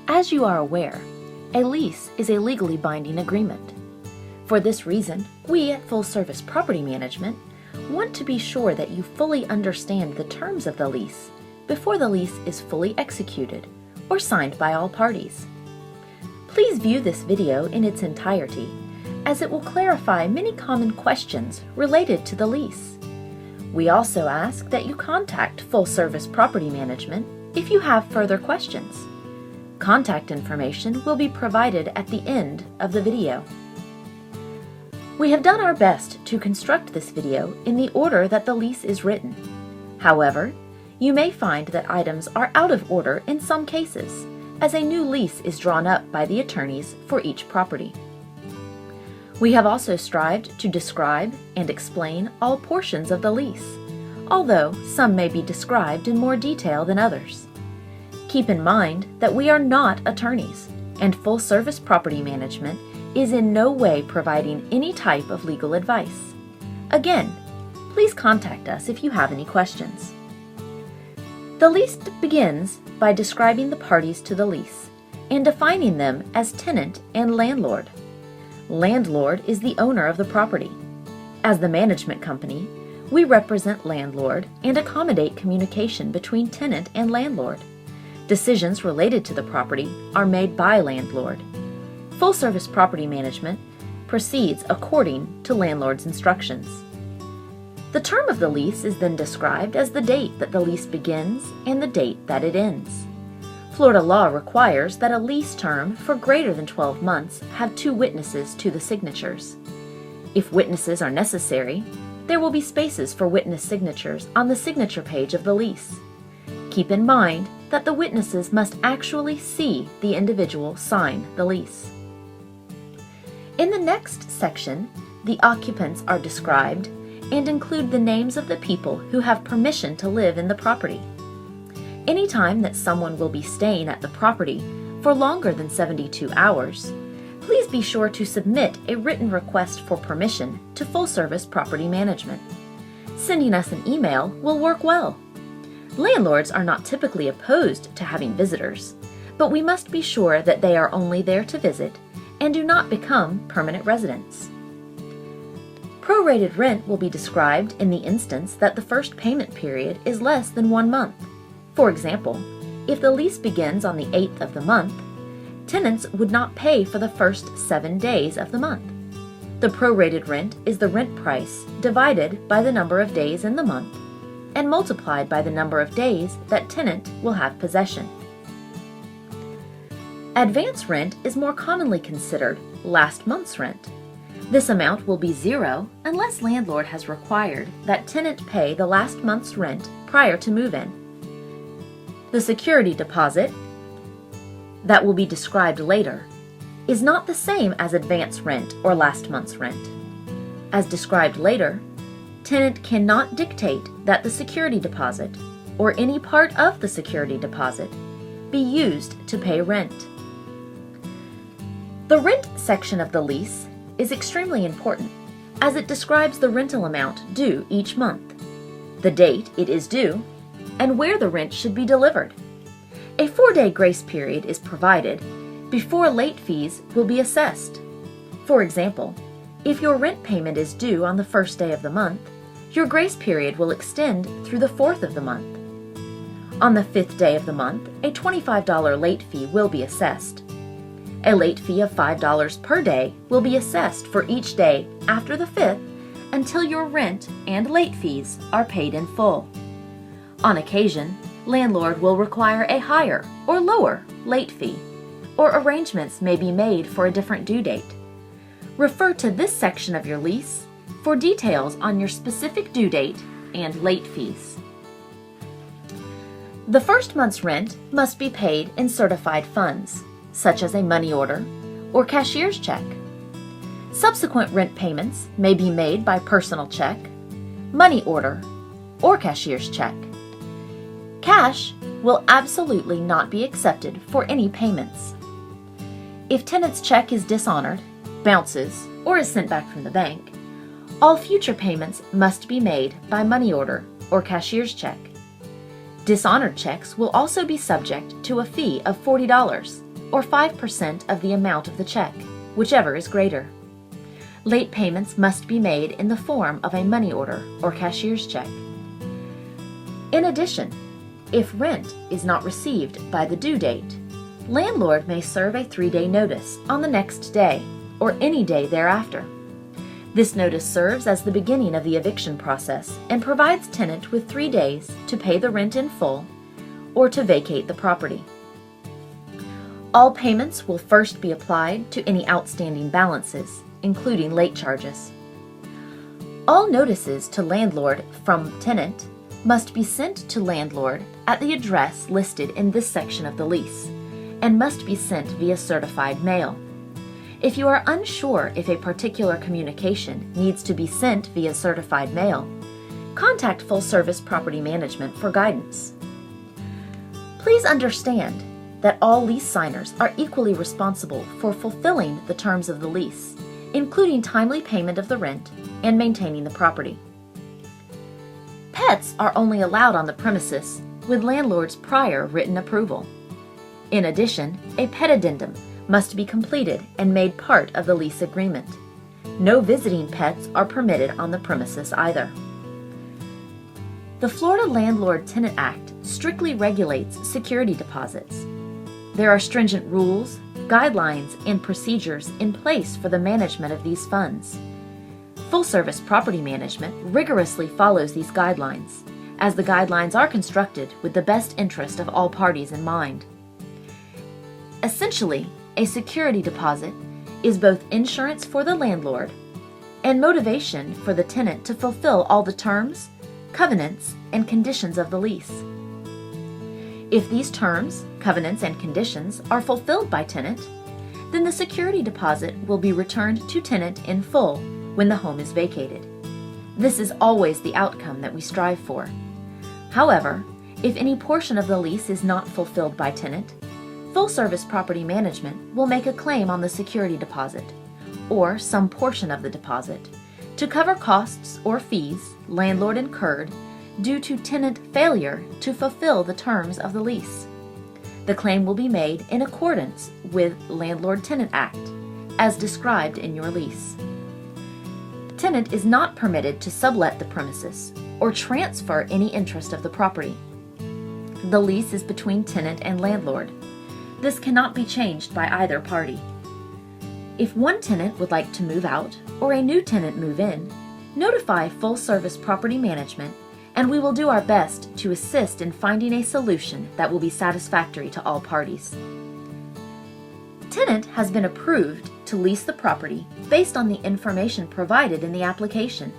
As you are aware, a lease is a legally binding agreement. For this reason, we at Full Service Property Management want to be sure that you fully understand the terms of the lease before the lease is fully executed or signed by all parties. Please view this video in its entirety, as it will clarify many common questions related to the lease. We also ask that you contact Full Service Property Management if you have further questions. Contact information will be provided at the end of the video. We have done our best to construct this video in the order that the lease is written. However, you may find that items are out of order in some cases, as a new lease is drawn up by the attorneys for each property. We have also strived to describe and explain all portions of the lease, although some may be described in more detail than others. Keep in mind that we are not attorneys, and Full Service Property Management is in no way providing any type of legal advice. Again, please contact us if you have any questions. The lease begins by describing the parties to the lease and defining them as tenant and landlord. Landlord is the owner of the property. As the management company, we represent landlord and accommodate communication between tenant and landlord. Decisions related to the property are made by landlord. Full Service Property Management proceeds according to landlord's instructions. The term of the lease is then described as the date that the lease begins and the date that it ends. Florida law requires that a lease term for greater than 12 months have 2 witnesses to the signatures. If witnesses are necessary, there will be spaces for witness signatures on the signature page of the lease. Keep in mind that the witnesses must actually see the individual sign the lease. In the next section, the occupants are described and include the names of the people who have permission to live in the property. Anytime that someone will be staying at the property for longer than 72 hours, please be sure to submit a written request for permission to Full Service Property Management. Sending us an email will work well. Landlords are not typically opposed to having visitors, but we must be sure that they are only there to visit and do not become permanent residents. Prorated rent will be described in the instance that the first payment period is less than 1 month. For example, if the lease begins on the 8th of the month, tenants would not pay for the first 7 days of the month. The prorated rent is the rent price divided by the number of days in the month and multiplied by the number of days that tenant will have possession. Advance rent is more commonly considered last month's rent. This amount will be 0 unless landlord has required that tenant pay the last month's rent prior to move-in. The security deposit, that will be described later, is not the same as advance rent or last month's rent. As described later, tenant cannot dictate that the security deposit or any part of the security deposit be used to pay rent. The rent section of the lease is extremely important, as it describes the rental amount due each month, the date it is due, and where the rent should be delivered. A 4-day grace period is provided before late fees will be assessed. For example, if your rent payment is due on the 1st day of the month, your grace period will extend through the 4th of the month. On the 5th day of the month, a $25 late fee will be assessed. A late fee of $5 per day will be assessed for each day after the 5th until your rent and late fees are paid in full. On occasion, landlord will require a higher or lower late fee, or arrangements may be made for a different due date. Refer to this section of your lease for details on your specific due date and late fees. The first month's rent must be paid in certified funds, such as a money order or cashier's check. Subsequent rent payments may be made by personal check, money order, or cashier's check. Cash will absolutely not be accepted for any payments. If tenant's check is dishonored, bounces, or is sent back from the bank, all future payments must be made by money order or cashier's check. Dishonored checks will also be subject to a fee of $40 or 5% of the amount of the check, whichever is greater. Late payments must be made in the form of a money order or cashier's check. In addition, if rent is not received by the due date, landlord may serve a 3-day notice on the next day or any day thereafter. This notice serves as the beginning of the eviction process and provides tenant with 3 days to pay the rent in full or to vacate the property. All payments will first be applied to any outstanding balances, including late charges. All notices to landlord from tenant must be sent to landlord at the address listed in this section of the lease and must be sent via certified mail. If you are unsure if a particular communication needs to be sent via certified mail, contact Full Service Property Management for guidance. Please understand that all lease signers are equally responsible for fulfilling the terms of the lease, including timely payment of the rent and maintaining the property. Pets are only allowed on the premises with landlord's prior written approval. In addition, a pet addendum must be completed and made part of the lease agreement. No visiting pets are permitted on the premises either. The Florida Landlord-Tenant Act strictly regulates security deposits. There are stringent rules, guidelines, and procedures in place for the management of these funds. Full Service Property Management rigorously follows these guidelines, as the guidelines are constructed with the best interest of all parties in mind. Essentially, a security deposit is both insurance for the landlord and motivation for the tenant to fulfill all the terms, covenants, and conditions of the lease. If these terms, covenants, and conditions are fulfilled by tenant, then the security deposit will be returned to tenant in full when the home is vacated. This is always the outcome that we strive for. However, if any portion of the lease is not fulfilled by tenant, Full Service Property Management will make a claim on the security deposit, or some portion of the deposit, to cover costs or fees landlord incurred due to tenant failure to fulfill the terms of the lease. The claim will be made in accordance with Landlord-Tenant Act, as described in your lease. Tenant is not permitted to sublet the premises or transfer any interest of the property. The lease is between tenant and landlord. This cannot be changed by either party. If one tenant would like to move out or a new tenant move in, notify Full Service Property Management and we will do our best to assist in finding a solution that will be satisfactory to all parties. Tenant has been approved to lease the property based on the information provided in the application.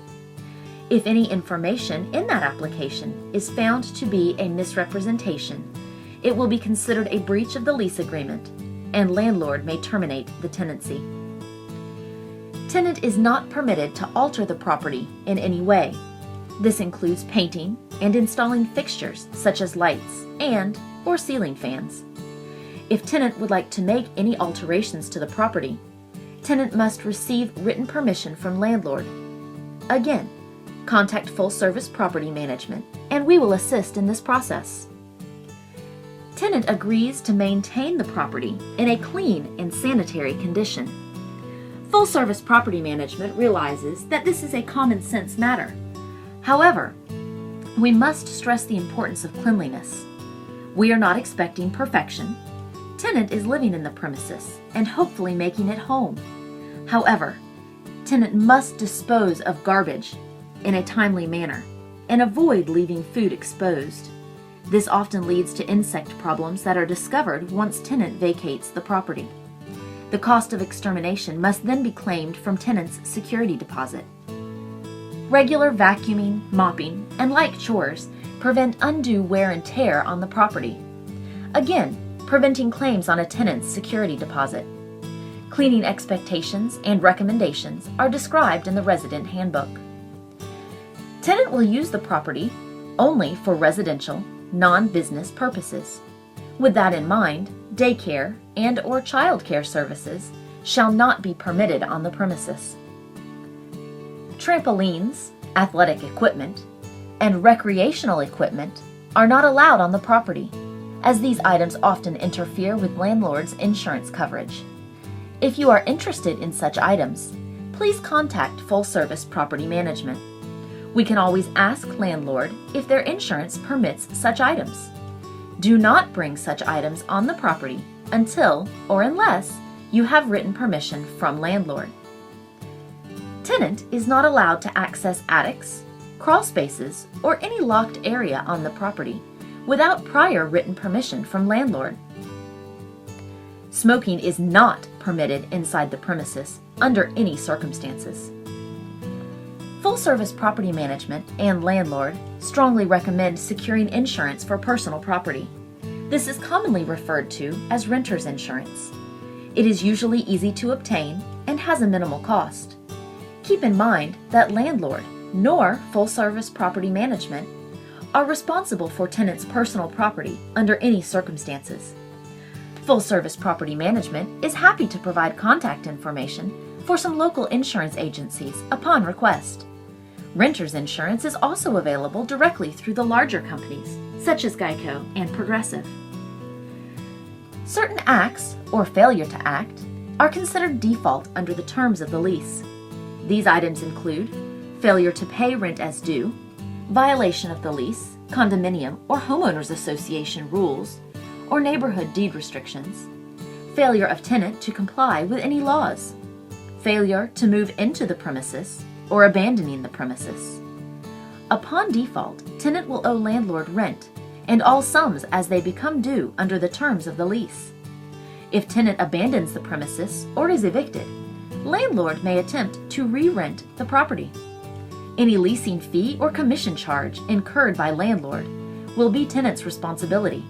If any information in that application is found to be a misrepresentation, it will be considered a breach of the lease agreement, and landlord may terminate the tenancy. Tenant is not permitted to alter the property in any way. This includes painting and installing fixtures such as lights and/or ceiling fans. If tenant would like to make any alterations to the property, tenant must receive written permission from landlord. Again, contact Full Service Property Management and we will assist in this process. Tenant agrees to maintain the property in a clean and sanitary condition. Full Service Property Management realizes that this is a common sense matter. However, we must stress the importance of cleanliness. We are not expecting perfection. Tenant is living in the premises and hopefully making it home. However, tenant must dispose of garbage in a timely manner and avoid leaving food exposed. This often leads to insect problems that are discovered once tenant vacates the property. The cost of extermination must then be claimed from tenant's security deposit. Regular vacuuming, mopping, and like chores prevent undue wear and tear on the property. Again, preventing claims on a tenant's security deposit. Cleaning expectations and recommendations are described in the Resident Handbook. Tenant will use the property only for residential, non-business purposes. With that in mind, daycare and/or childcare services shall not be permitted on the premises. Trampolines, athletic equipment, and recreational equipment are not allowed on the property. as these items often interfere with landlord's insurance coverage. If you are interested in such items, please contact Full Service Property Management. We can always ask landlord if their insurance permits such items. Do not bring such items on the property until or unless you have written permission from landlord. Tenant is not allowed to access attics, crawl spaces, or any locked area on the property without prior written permission from landlord. Smoking is not permitted inside the premises under any circumstances. Full Service Property Management and landlord strongly recommend securing insurance for personal property. This is commonly referred to as renter's insurance. It is usually easy to obtain and has a minimal cost. Keep in mind that landlord nor Full Service Property Management are responsible for tenants' personal property under any circumstances. Full Service Property Management is happy to provide contact information for some local insurance agencies upon request. Renter's insurance is also available directly through the larger companies, such as Geico and Progressive. Certain acts, or failure to act, are considered default under the terms of the lease. These items include failure to pay rent as due, violation of the lease, condominium, or homeowners association rules, or neighborhood deed restrictions, failure of tenant to comply with any laws, failure to move into the premises, or abandoning the premises. Upon default, tenant will owe landlord rent and all sums as they become due under the terms of the lease. If tenant abandons the premises or is evicted, landlord may attempt to re-rent the property. Any leasing fee or commission charge incurred by landlord will be tenant's responsibility.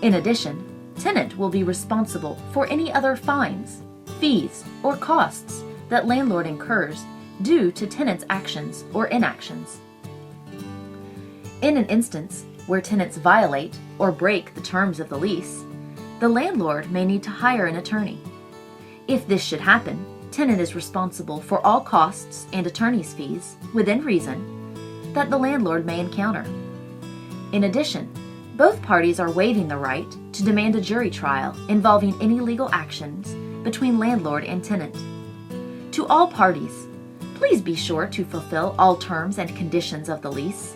In addition, tenant will be responsible for any other fines, fees, or costs that landlord incurs due to tenant's actions or inactions. In an instance where tenants violate or break the terms of the lease, the landlord may need to hire an attorney. If this should happen, tenant is responsible for all costs and attorney's fees, within reason, that the landlord may encounter. In addition, both parties are waiving the right to demand a jury trial involving any legal actions between landlord and tenant. To all parties, please be sure to fulfill all terms and conditions of the lease.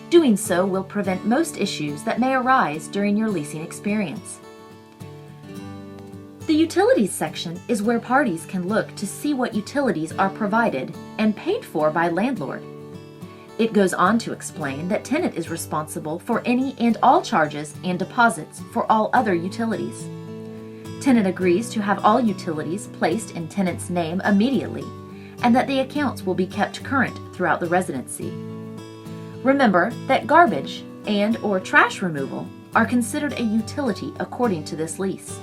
Doing so will prevent most issues that may arise during your leasing experience. The utilities section is where parties can look to see what utilities are provided and paid for by landlord. It goes on to explain that tenant is responsible for any and all charges and deposits for all other utilities. Tenant agrees to have all utilities placed in tenant's name immediately, and that the accounts will be kept current throughout the residency. Remember that garbage and/or trash removal are considered a utility according to this lease.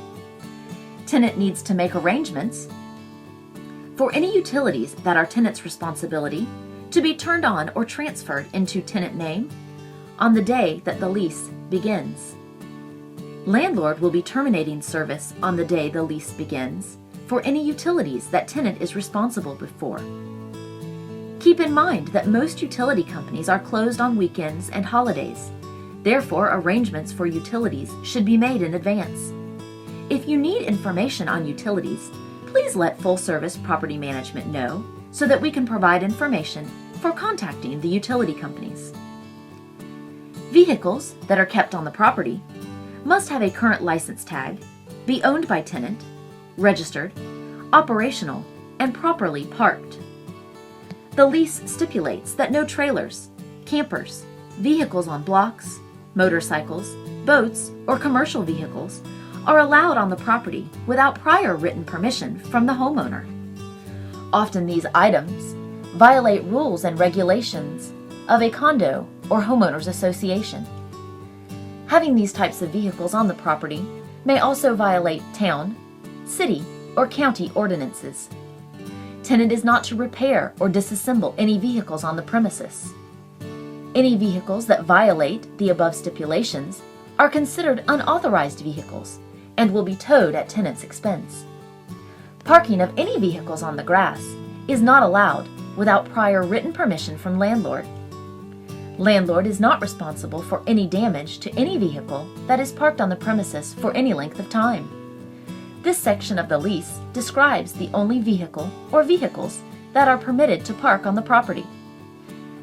Tenant needs to make arrangements for any utilities that are tenant's responsibility to be turned on or transferred into tenant name on the day that the lease begins. Landlord will be terminating service on the day the lease begins for any utilities that tenant is responsible for. Keep in mind that most utility companies are closed on weekends and holidays. Therefore, arrangements for utilities should be made in advance. If you need information on utilities, please let Full Service Property Management know so that we can provide information for contacting the utility companies. Vehicles that are kept on the property must have a current license tag, be owned by tenant, registered, operational, and properly parked. The lease stipulates that no trailers, campers, vehicles on blocks, motorcycles, boats, or commercial vehicles are allowed on the property without prior written permission from the homeowner. Often these items violate rules and regulations of a condo or homeowners association. Having these types of vehicles on the property may also violate town, city, or county ordinances. Tenant is not to repair or disassemble any vehicles on the premises. Any vehicles that violate the above stipulations are considered unauthorized vehicles and will be towed at tenant's expense. Parking of any vehicles on the grass is not allowed without prior written permission from landlord. Landlord is not responsible for any damage to any vehicle that is parked on the premises for any length of time. This section of the lease describes the only vehicle or vehicles that are permitted to park on the property.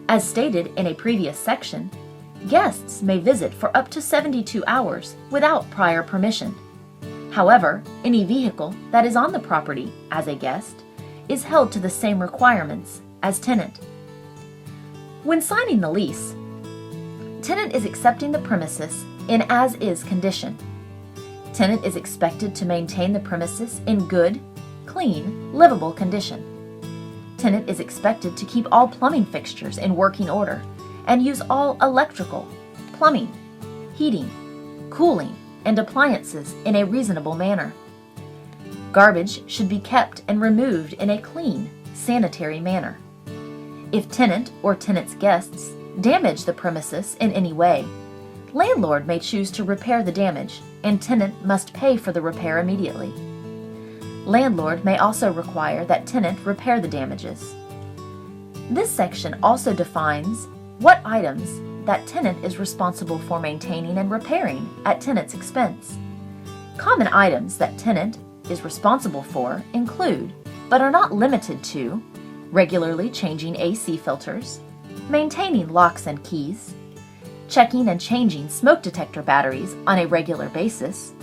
As stated in a previous section, guests may visit for up to 72 hours without prior permission. However, any vehicle that is on the property as a guest is held to the same requirements as tenant. When signing the lease, tenant is accepting the premises in as-is condition. Tenant is expected to maintain the premises in good, clean, livable condition. Tenant is expected to keep all plumbing fixtures in working order and use all electrical, plumbing, heating, cooling, and appliances in a reasonable manner. Garbage should be kept and removed in a clean, sanitary manner. If tenant or tenant's guests damage the premises in any way, landlord may choose to repair the damage, and tenant must pay for the repair immediately. Landlord may also require that tenant repair the damages. This section also defines what items that tenant is responsible for maintaining and repairing at tenant's expense. Common items that tenant is responsible for include, but are not limited to, regularly changing AC filters, maintaining locks and keys, checking and changing smoke detector batteries on a regular basis,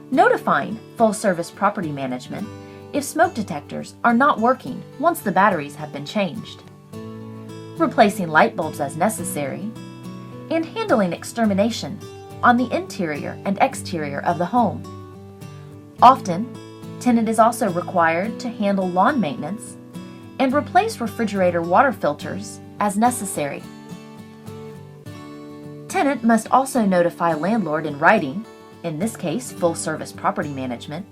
notifying full-service property management if smoke detectors are not working once the batteries have been changed, replacing light bulbs as necessary, and handling extermination on the interior and exterior of the home. Often, tenant is also required to handle lawn maintenance and replace refrigerator water filters as necessary. Tenant must also notify landlord in writing, in this case full-service property management,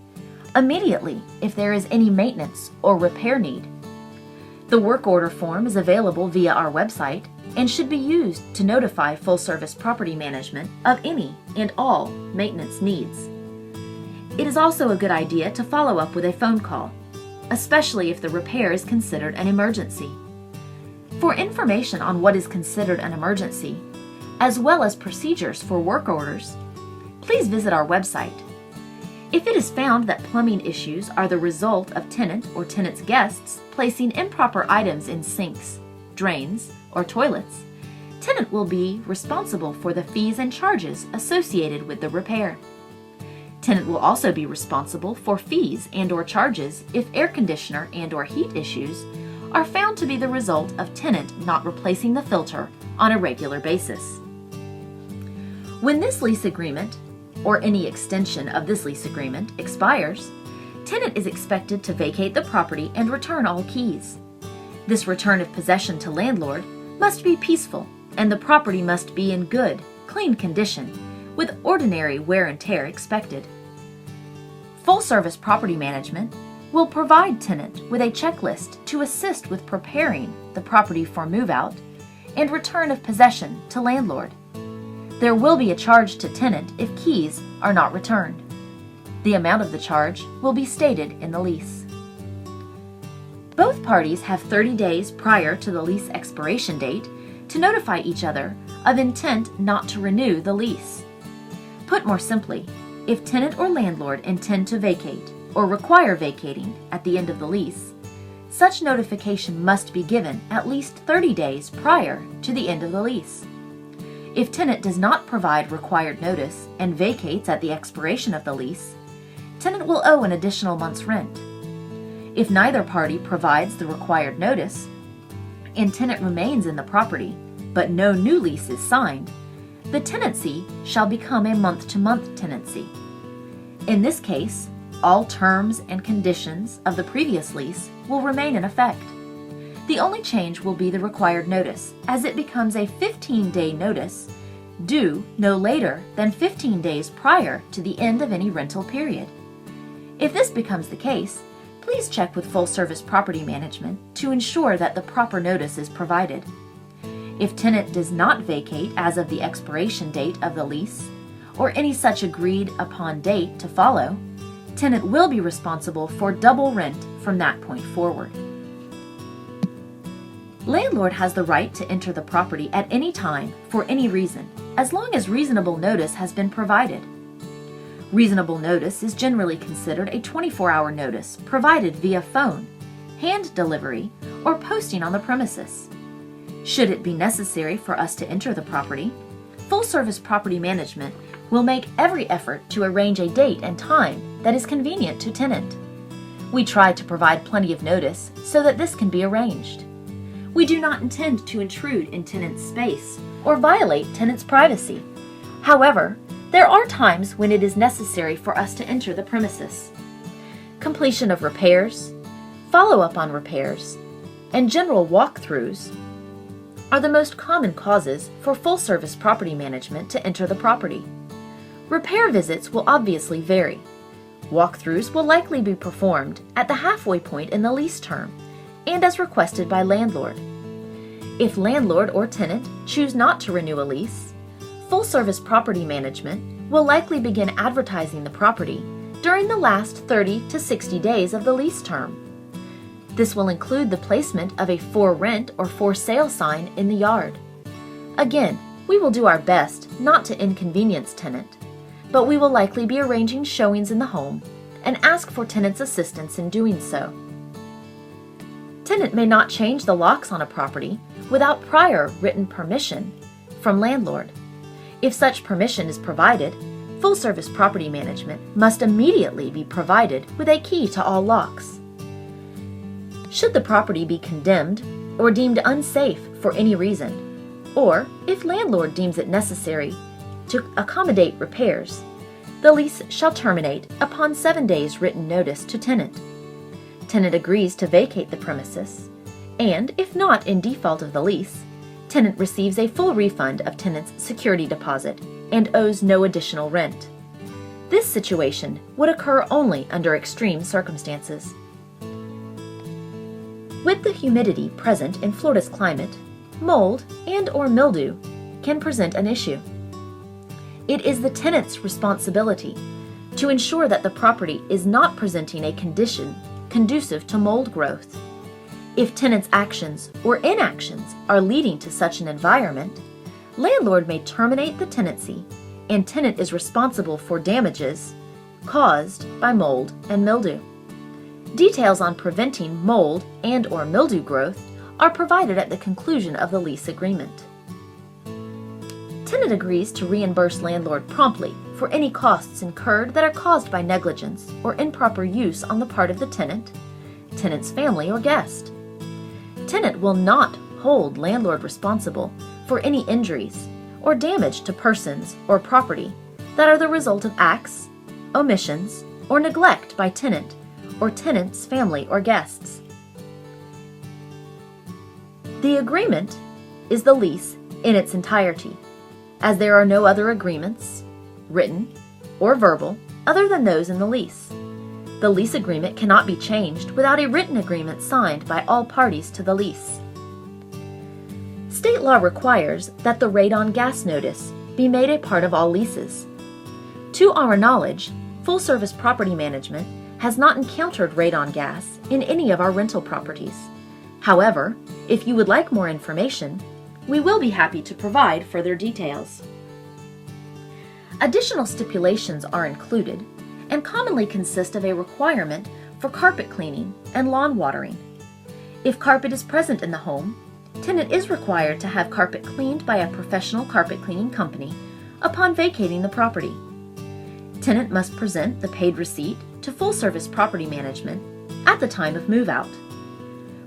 immediately if there is any maintenance or repair need. The work order form is available via our website and should be used to notify full-service property management of any and all maintenance needs. It is also a good idea to follow up with a phone call, especially if the repair is considered an emergency. For information on what is considered an emergency, as well as procedures for work orders, please visit our website. If it is found that plumbing issues are the result of tenant or tenant's guests placing improper items in sinks, drains, or toilets, tenant will be responsible for the fees and charges associated with the repair. Tenant will also be responsible for fees and/or charges if air conditioner and/or heat issues are found to be the result of tenant not replacing the filter on a regular basis. When this lease agreement, or any extension of this lease agreement, expires, tenant is expected to vacate the property and return all keys. This return of possession to landlord must be peaceful, and the property must be in good, clean condition, with ordinary wear and tear expected. Full-service property management will provide tenant with a checklist to assist with preparing the property for move-out and return of possession to landlord. There will be a charge to tenant if keys are not returned. The amount of the charge will be stated in the lease. Both parties have 30 days prior to the lease expiration date to notify each other of intent not to renew the lease. Put more simply, if tenant or landlord intend to vacate or require vacating at the end of the lease, such notification must be given at least 30 days prior to the end of the lease. If tenant does not provide required notice and vacates at the expiration of the lease, tenant will owe an additional month's rent. If neither party provides the required notice and tenant remains in the property, but no new lease is signed, the tenancy shall become a month-to-month tenancy. In this case, all terms and conditions of the previous lease will remain in effect. The only change will be the required notice, as it becomes a 15-day notice due no later than 15 days prior to the end of any rental period. If this becomes the case, please check with full-service property management to ensure that the proper notice is provided. If tenant does not vacate as of the expiration date of the lease, or any such agreed upon date to follow, tenant will be responsible for double rent from that point forward. Landlord has the right to enter the property at any time for any reason, as long as reasonable notice has been provided. Reasonable notice is generally considered a 24-hour notice provided via phone, hand delivery, or posting on the premises. Should it be necessary for us to enter the property, Full Service Property Management will make every effort to arrange a date and time that is convenient to tenant. We try to provide plenty of notice so that this can be arranged. We do not intend to intrude in tenant's space or violate tenant's privacy. However, there are times when it is necessary for us to enter the premises. Completion of repairs, follow-up on repairs, and general walkthroughs are the most common causes for Full Service Property Management to enter the property. Repair visits will obviously vary. Walkthroughs will likely be performed at the halfway point in the lease term and as requested by landlord. If landlord or tenant choose not to renew a lease, Full Service Property Management will likely begin advertising the property during the last 30 to 60 days of the lease term. This will include the placement of a for rent or for sale sign in the yard. Again, we will do our best not to inconvenience tenant, but we will likely be arranging showings in the home and ask for tenant's assistance in doing so. Tenant may not change the locks on a property without prior written permission from landlord. If such permission is provided, Full Service Property Management must immediately be provided with a key to all locks. Should the property be condemned or deemed unsafe for any reason, or if landlord deems it necessary to accommodate repairs, the lease shall terminate upon 7 days written notice to tenant. Tenant agrees to vacate the premises, and if not in default of the lease, tenant receives a full refund of tenant's security deposit and owes no additional rent. This situation would occur only under extreme circumstances. With the humidity present in Florida's climate, mold and/or mildew can present an issue. It is the tenant's responsibility to ensure that the property is not presenting a condition conducive to mold growth. If tenant's actions or inactions are leading to such an environment, landlord may terminate the tenancy, and tenant is responsible for damages caused by mold and mildew. Details on preventing mold and/or mildew growth are provided at the conclusion of the lease agreement. Tenant agrees to reimburse landlord promptly for any costs incurred that are caused by negligence or improper use on the part of the tenant, tenant's family, or guest. Tenant will not hold landlord responsible for any injuries or damage to persons or property that are the result of acts, omissions, or neglect by tenant or tenant's family or guests. The agreement is the lease in its entirety, as there are no other agreements, written or verbal, other than those in the lease. The lease agreement cannot be changed without a written agreement signed by all parties to the lease. State law requires that the radon gas notice be made a part of all leases. To our knowledge, Full Service Property Management has not encountered radon gas in any of our rental properties. However, if you would like more information, we will be happy to provide further details. Additional stipulations are included and commonly consist of a requirement for carpet cleaning and lawn watering. If carpet is present in the home, tenant is required to have carpet cleaned by a professional carpet cleaning company upon vacating the property. Tenant must present the paid receipt to Full Service Property Management at the time of move-out.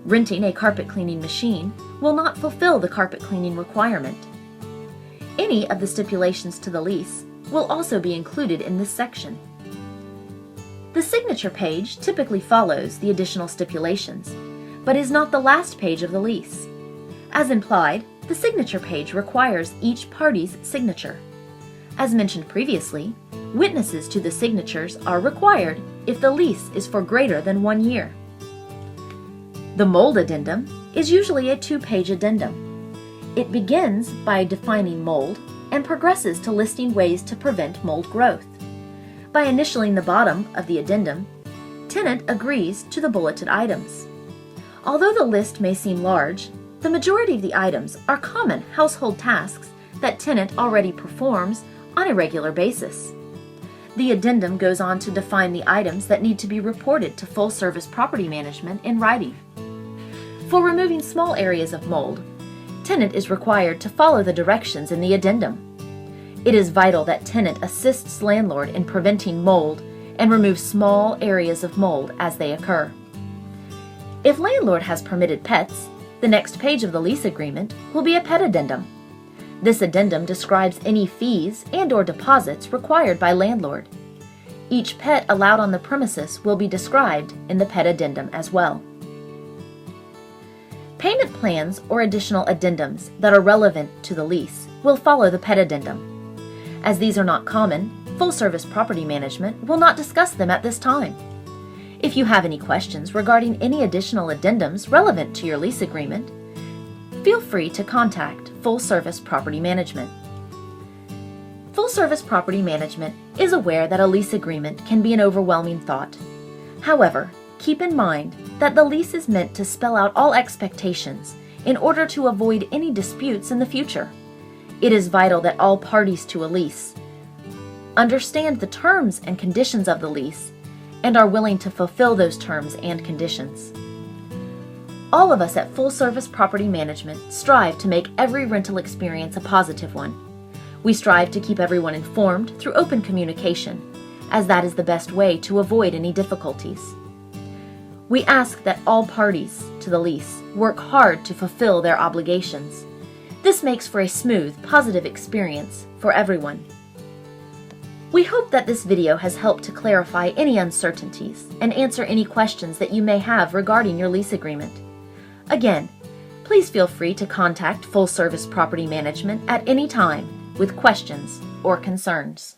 Renting a carpet cleaning machine will not fulfill the carpet cleaning requirement. Any of the stipulations to the lease will also be included in this section. The signature page typically follows the additional stipulations, but is not the last page of the lease. As implied, the signature page requires each party's signature. As mentioned previously, witnesses to the signatures are required if the lease is for greater than 1 year. The mold addendum is usually a 2-page addendum. It begins by defining mold and progresses to listing ways to prevent mold growth. By initialing the bottom of the addendum, tenant agrees to the bulleted items. Although the list may seem large, The majority of the items are common household tasks that tenant already performs on a regular basis. The addendum goes on to define the items that need to be reported to full-service property management in writing. For removing small areas of mold, tenant is required to follow the directions in the addendum. It is vital that tenant assists landlord in preventing mold and removes small areas of mold as they occur. If landlord has permitted pets, the next page of the lease agreement will be a pet addendum. This addendum describes any fees and/or deposits required by landlord. Each pet allowed on the premises will be described in the pet addendum as well. Payment plans or additional addendums that are relevant to the lease will follow the pet addendum. As these are not common, full-service property management will not discuss them at this time. If you have any questions regarding any additional addendums relevant to your lease agreement, feel free to contact Full-Service Property Management. Full-Service Property Management is aware that a lease agreement can be an overwhelming thought. However, keep in mind that the lease is meant to spell out all expectations in order to avoid any disputes in the future. It is vital that all parties to a lease understand the terms and conditions of the lease and are willing to fulfill those terms and conditions. All of us at Full Service Property Management strive to make every rental experience a positive one. We strive to keep everyone informed through open communication, as that is the best way to avoid any difficulties. We ask that all parties to the lease work hard to fulfill their obligations. This makes for a smooth, positive experience for everyone. We hope that this video has helped to clarify any uncertainties and answer any questions that you may have regarding your lease agreement. Again, please feel free to contact Full Service Property Management at any time with questions or concerns.